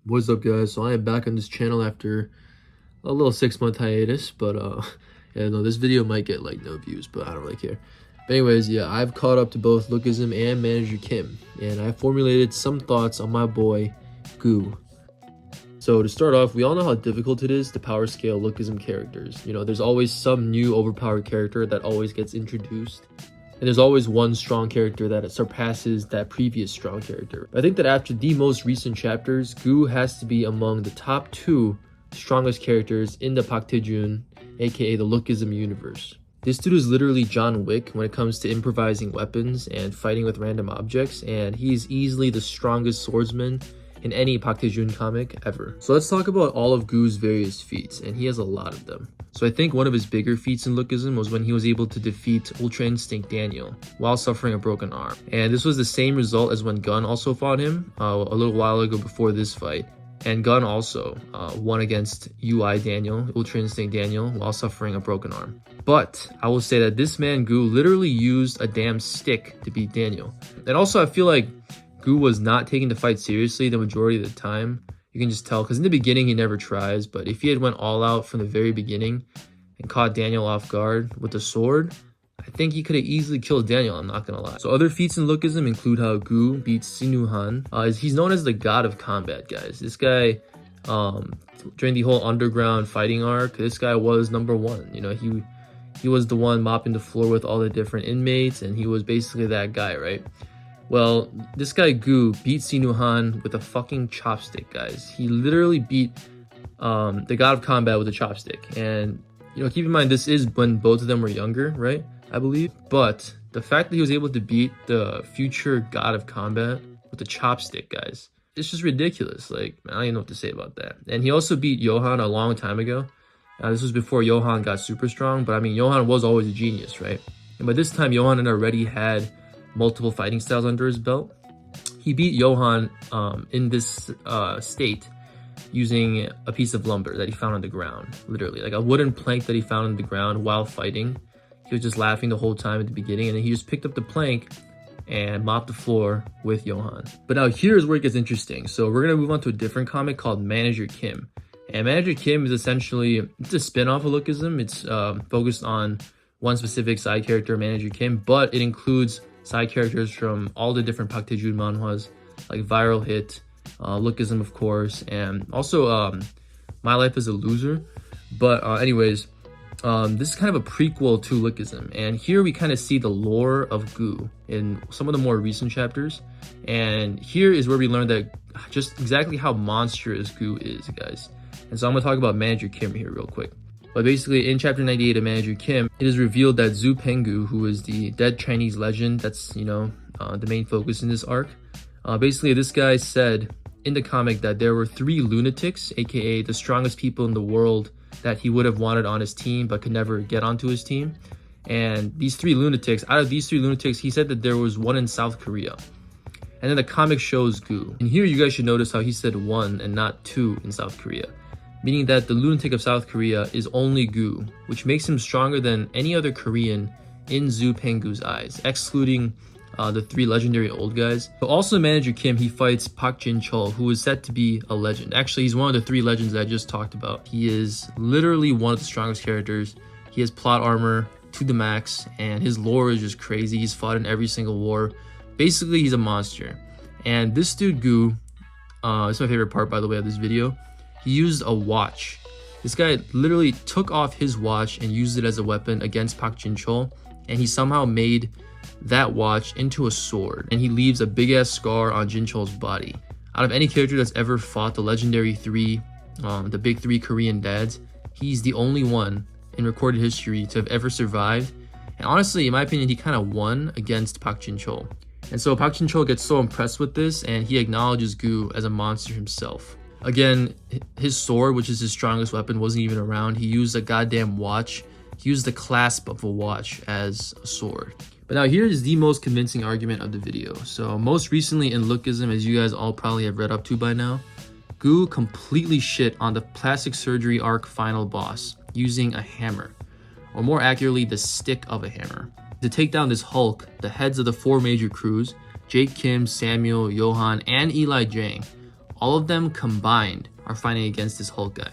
What's up, guys? So I am back on this channel after a little 6-month hiatus, but yeah, no, this video might get like no views, but I don't really care. But anyways, yeah, I've caught up to both Lookism and Manager Kim, and I formulated some thoughts on my boy Goo. So to start off, we all know how difficult it is to power scale Lookism characters. You know, there's always some new overpowered character that always gets introduced, and there's always one strong character that surpasses that previous strong character. I think that after the most recent chapters, Goo has to be among the top 2 strongest characters in the Park Taejun, aka the Lookism universe. This dude is literally John Wick when it comes to improvising weapons and fighting with random objects, and he's easily the strongest swordsman in any Park Taejun comic ever. So let's talk about all of Goo's various feats, and he has a lot of them. So I think one of his bigger feats in Lookism was when he was able to defeat Ultra Instinct Daniel while suffering a broken arm. And this was the same result as when Gun also fought him a little while ago before this fight. And Gun also won against UI Daniel, Ultra Instinct Daniel, while suffering a broken arm. But I will say that this man Goo literally used a damn stick to beat Daniel. And also I feel like Goo was not taking the fight seriously the majority of the time. You can just tell, because in the beginning he never tries, but if he had went all out from the very beginning and caught Daniel off guard with the sword, I think he could have easily killed Daniel, I'm not gonna lie. So other feats in Lookism include how Goo beats Sinuhan. He's known as the god of combat, guys. This guy, during the whole underground fighting arc, this guy was #1. You know, he was the one mopping the floor with all the different inmates, and he was basically that guy, right? Well, this guy Goo beat Sinuhan with a fucking chopstick, guys. He literally beat the god of combat with a chopstick. And, you know, keep in mind, this is when both of them were younger, right? I believe. But the fact that he was able to beat the future god of combat with a chopstick, guys, it's just ridiculous. Like, I don't even know what to say about that. And he also beat Johan a long time ago. This was before Johan got super strong, but I mean, Johan was always a genius, right? And by this time, Johan had already had multiple fighting styles under his belt. He beat Johan in this state using a piece of lumber that he found on the ground, literally like a wooden plank that he found on the ground while fighting. He was just laughing the whole time at the beginning, and then he just picked up the plank and mopped the floor with Johan. But now here's where it gets interesting. So we're gonna move on to a different comic called Manager Kim. And Manager Kim is essentially, it's a spin-off of Lookism. It's focused on one specific side character, Manager Kim, but it includes side characters from all the different Park Taejun manhwas, like Viral Hit, Lookism, of course, and also My Life as a Loser. But anyways, this is kind of a prequel to Lookism, and here we kind of see the lore of Goo in some of the more recent chapters. And here is where we learn that just exactly how monstrous Goo is, guys. And so I'm going to talk about Manager Kim here real quick. But basically, in chapter 98 of Manager Kim, it is revealed that Zhu Penggu, who is the dead Chinese legend that's, you know, the main focus in this arc, basically this guy said in the comic that there were 3 lunatics, aka the strongest people in the world, that he would have wanted on his team but could never get onto his team. And these 3 lunatics, out of these 3 lunatics, he said that there was 1 in South Korea. And then the comic shows Goo. And here you guys should notice how he said 1 and not 2 in South Korea, meaning that the lunatic of South Korea is only Goo, which makes him stronger than any other Korean in Zhu Penggu's eyes, excluding the 3 legendary old guys. But also Manager Kim, he fights Park Jincheol, who is said to be a legend. Actually, he's one of the 3 legends that I just talked about. He is literally one of the strongest characters. He has plot armor to the max, and his lore is just crazy. He's fought in every single war. Basically, he's a monster. And this dude Goo, it's my favorite part, by the way, of this video. He used a watch. This guy literally took off his watch and used it as a weapon against Park Jincheol, and he somehow made that watch into a sword, and he leaves a big ass scar on Jincheol's body. Out of any character that's ever fought the legendary 3, the big 3 Korean dads, he's the only one in recorded history to have ever survived. And honestly, in my opinion, he kind of won against Park Jincheol. And so Park Jincheol gets so impressed with this, and he acknowledges Goo as a monster himself. Again, his sword, which is his strongest weapon, wasn't even around. He used a goddamn watch. He used the clasp of a watch as a sword. But now here is the most convincing argument of the video. So most recently in Lookism, as you guys all probably have read up to by now, Goo completely shit on the plastic surgery arc final boss using a hammer, or more accurately, the stick of a hammer. To take down this Hulk, the heads of the 4 major crews, Jake Kim, Samuel, Johan, and Eli Jang, all of them combined are fighting against this Hulk guy.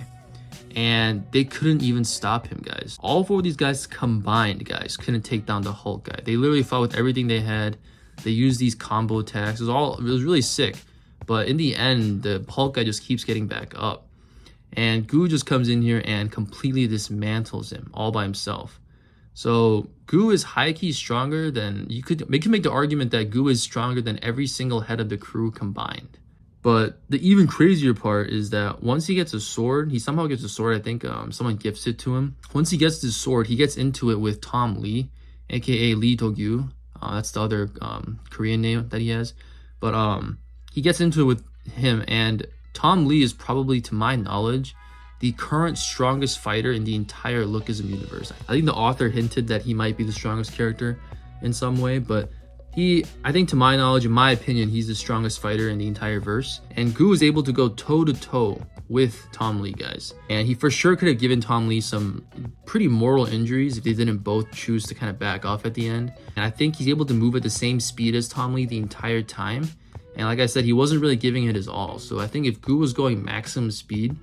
And they couldn't even stop him, guys. All 4 of these guys combined, guys, couldn't take down the Hulk guy. They literally fought with everything they had. They used these combo attacks. It was really sick. But in the end, the Hulk guy just keeps getting back up. And Goo just comes in here and completely dismantles him all by himself. So Goo is high-key stronger than... You can make the argument that Goo is stronger than every single head of the crew combined. But the even crazier part is that once he gets a sword, he somehow gets a sword. I think someone gifts it to him. Once he gets his sword, he gets into it with Tom Lee, aka Lee Do-gyu. That's the other Korean name that he has. But he gets into it with him, and Tom Lee is probably, to my knowledge, the current strongest fighter in the entire Lookism universe. I think the author hinted that he might be the strongest character in some way, but I think to my knowledge, in my opinion, he's the strongest fighter in the entire verse. And Goo is able to go toe-to-toe with Tom Lee, guys. And he for sure could have given Tom Lee some pretty mortal injuries if they didn't both choose to kind of back off at the end. And I think he's able to move at the same speed as Tom Lee the entire time. And like I said, he wasn't really giving it his all. So I think if Goo was going maximum speed,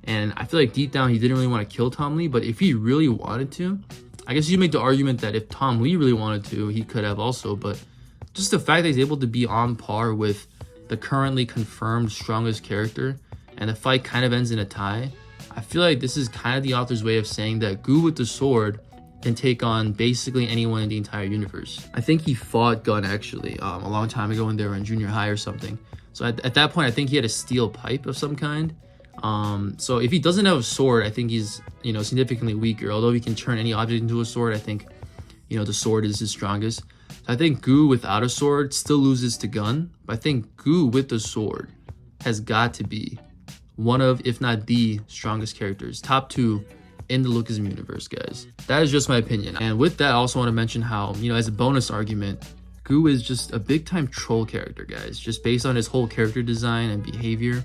and I feel like deep down he didn't really want to kill Tom Lee, but if he really wanted to, I guess you make the argument that if Tom Lee really wanted to, he could have also. But just the fact that he's able to be on par with the currently confirmed strongest character, and the fight kind of ends in a tie, I feel like this is kind of the author's way of saying that Goo with the sword can take on basically anyone in the entire universe. I think he fought Gun actually a long time ago when they were in junior high or something. So at that point, I think he had a steel pipe of some kind. So if he doesn't have a sword, I think he's, significantly weaker. Although he can turn any object into a sword, I think, the sword is his strongest. So I think Goo without a sword still loses to Gun. But I think Goo with the sword has got to be one of, if not the strongest characters, top 2 in the Lookism universe, guys. That is just my opinion. And with that, I also want to mention how, as a bonus argument, Goo is just a big time troll character, guys, just based on his whole character design and behavior.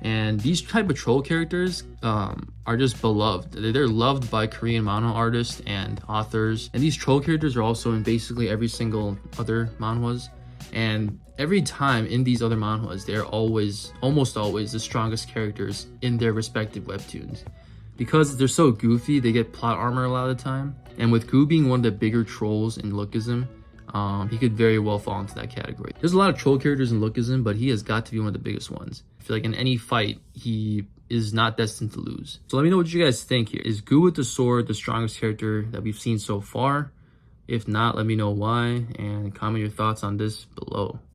And these type of troll characters are just beloved. They're loved by Korean manhwa artists and authors. And these troll characters are also in basically every single other manhwas. And every time in these other manhwas, they're almost always the strongest characters in their respective webtoons. Because they're so goofy, they get plot armor a lot of the time. And with Goo being one of the bigger trolls in Lookism, he could very well fall into that category. There's a lot of troll characters in Lookism, but he has got to be one of the biggest ones. I feel like in any fight, he is not destined to lose. So let me know what you guys think here. Is Goo with the sword the strongest character that we've seen so far? If not, let me know why, and comment your thoughts on this below.